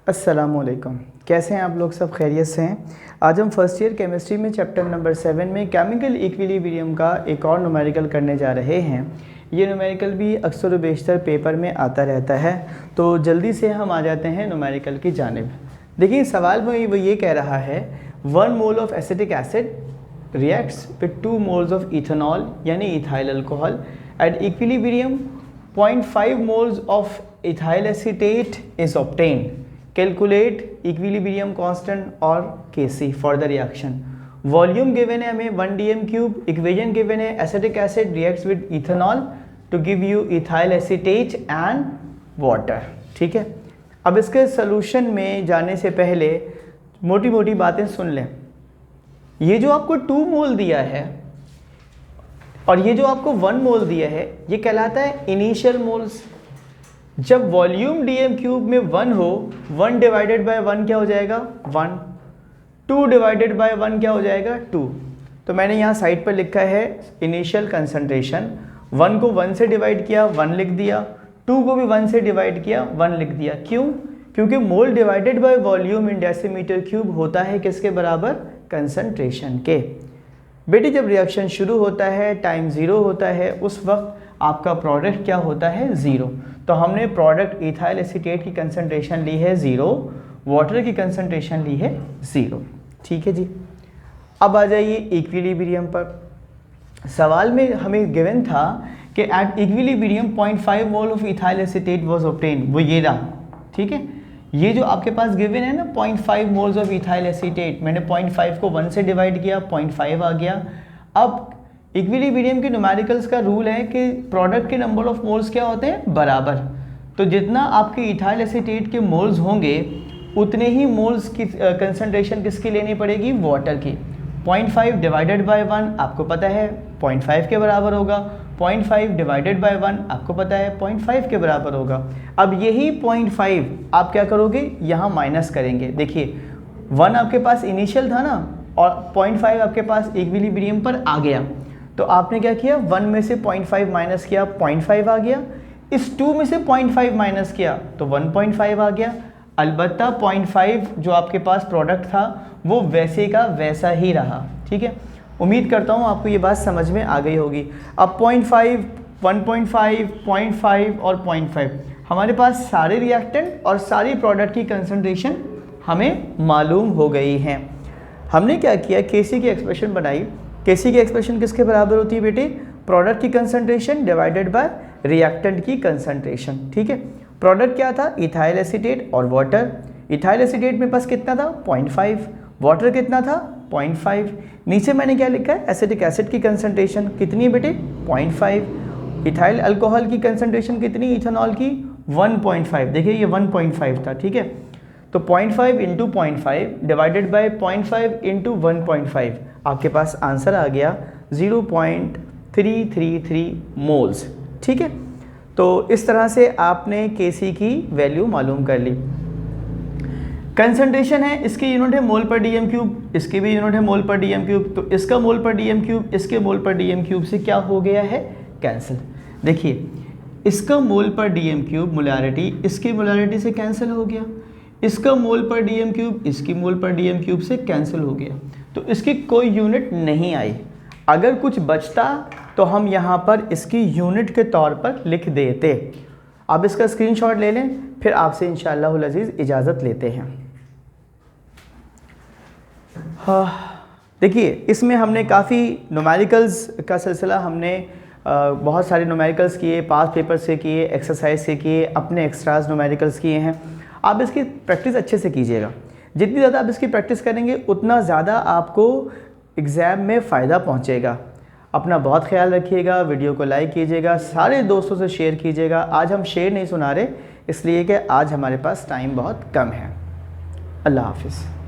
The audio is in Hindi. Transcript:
अस्सलामुअलैकुम। कैसे हैं आप लोग? सब खैरियत से हैं? आज हम फर्स्ट ईयर केमिस्ट्री में चैप्टर नंबर 7 में केमिकल इक्विलिब्रियम का एक और न्यूमेरिकल करने जा रहे हैं। ये न्यूमेरिकल भी अक्सर व बेशतर पेपर में आता रहता है, तो जल्दी से हम आ जाते हैं न्यूमेरिकल की जानिब। देखिए सवाल में वो ये कह रहा है 1 mole of acetic acid reacts with 2 moles of ethanol यानी ethyl alcohol at equilibrium 0.5 moles of ethyl acetate is obtained. Calculate equilibrium constant और Kc for the reaction. Volume given है हमें 1 dm³। इक्वेशन गिवन है acetic acid reacts with ethanol to give you ethyl acetate and water. ठीक है, अब इसके सोल्यूशन में जाने से पहले मोटी मोटी बातें सुन लें। ये जो आपको 2 मोल दिया है और ये जो आपको 1 मोल दिया है, ये कहलाता है इनिशियल मोल्स। जब वॉल्यूम dm³ में 1 हो, 1 डिवाइडेड बाय 1 क्या हो जाएगा? 1। 2 डिवाइडेड बाय 1 क्या हो जाएगा? 2। तो मैंने यहाँ साइड पर लिखा है इनिशियल कंसंट्रेशन। 1 को 1 से डिवाइड किया, 1 लिख दिया। 2 को भी 1 से डिवाइड किया, 1 लिख दिया। क्यों? क्योंकि मोल divided by volume in decimetre cube होता है किसके बराबर? कंसंट्रेशन के। बेटे जब रिएक्शन शुरू होता है, टाइम 0 होता है, उस वक्त आपका प्रोडक्ट क्या होता है? 0। तो हमने प्रोडक्ट इथाइल एसीटेट की कंसंट्रेशन ली है 0, वाटर की कंसंट्रेशन ली है 0। ठीक है जी। अब आ जाइए इक्विलिब्रियम पर। सवाल में हमें गिवन था कि eight equilibrium 0.5 mole of ethyl acetate was obtained. वो ये रहा। ठीक है, ये जो आपके पास गिवन है ना 0.5 मोल्स ऑफ इथाइल एसीटेट, मैंने 0.5 को 1 से डिवाइड किया, 0.5 आ गया। अब इक्विलिब्रियम के न्यूमेरिकल्स का रूल है कि प्रोडक्ट के नंबर ऑफ मोल्स क्या होते हैं? बराबर। तो जितना आपके इथाइल एसीटेट के मोल्स होंगे उतने ही मोल्स की कंसंट्रेशन किसकी लेनी पड़ेगी? वाटर की। 0.5 डिवाइडेड बाय 1 आपको पता है 0.5 के बराबर होगा। 0.5 डिवाइडेड बाय 1 आपको पता है 0.5 के बराबर होगा। अब यही 0.5 आप क्या करोगे? यहाँ माइनस करेंगे। देखिए 1 आपके पास इनिशियल था ना, और 0.5 आपके पास इक्विलिब्रियम पर आ गया। तो आपने क्या किया? 1 में से 0.5 माइनस किया, 0.5 आ गया। इस 2 में से 0.5 माइनस किया तो 1.5 आ गया। अलबत्ता 0.5 जो आपके पास प्रोडक्ट था वो वैसे का वैसा ही रहा। ठीक है, उम्मीद करता हूँ आपको ये बात समझ में आ गई होगी। अब 0.5, 1.5, 0.5 और 0.5 हमारे पास सारे रिएक्टेंट और सारी प्रोडक्ट की कंसंट्रेशन हमें मालूम हो गई हैं। हमने क्या किया? Kc की एक्सप्रेशन बनाई। Kc की एक्सप्रेशन किसके बराबर होती है बेटे? प्रोडक्ट की कंसंट्रेशन डिवाइडेड बाय रिएक्टेंट की कंसंट्रेशन। ठीक है, प्रोडक्ट क्या था? इथाइल एसीटेट और वाटर। इथाइल एसीटेट में पास कितना था? 0.5। वाटर कितना था? 0.5। नीचे मैंने क्या लिखा है? एसिटिक एसिड की कंसंट्रेशन कितनी है बेटे? 0.5। इथाइल अल्कोहल की कंसंट्रेशन कितनी? इथेनॉल की 1.5। देखिए ये 1.5 था। ठीक है, तो 0.5 इंटू 0.5 डिवाइडेड बाय 0.5 इंटू 1.5 आपके पास आंसर आ गया 0.333 मोल्स। ठीक है, तो इस तरह से आपने Kc की वैल्यू मालूम कर ली। कंसंट्रेशन है, इसकी यूनिट है मोल पर dm³, इसकी भी यूनिट है मोल पर dm³। तो इसका मोल पर dm³, इसके मोल पर dm³ से क्या हो गया है? कैंसिल। देखिए इसका मोल पर dm³ मोलारिटी इसकी मोलारिटी से कैंसिल हो गया। इसका मोल पर dm³ इसकी मोल पर dm³ से कैंसिल हो गया। तो इसकी कोई यूनिट नहीं आई। अगर कुछ बचता तो हम यहाँ पर इसकी यूनिट के तौर पर लिख देते। अब इसका स्क्रीनशॉट ले लें, फिर आपसे इंशाअल्लाह अज़ीज़ इजाज़त लेते हैं। हाँ, देखिए इसमें हमने काफ़ी न्यूमेरिकल्स का सिलसिला हमने बहुत सारे न्यूमेरिकल्स किए, पास पेपर से किए, एक्सरसाइज से किए, अपने एक्स्ट्राज न्यूमेरिकल्स किए हैं। आप इसकी प्रैक्टिस अच्छे से कीजिएगा। जितनी ज़्यादा आप इसकी प्रैक्टिस करेंगे उतना ज़्यादा आपको एग्ज़ाम में फ़ायदा पहुंचेगा। अपना बहुत ख्याल रखिएगा, वीडियो को लाइक कीजिएगा, सारे दोस्तों से शेयर कीजिएगा। आज हम शेयर नहीं सुना रहे इसलिए कि आज हमारे पास टाइम बहुत कम है। अल्लाह हाफिज़।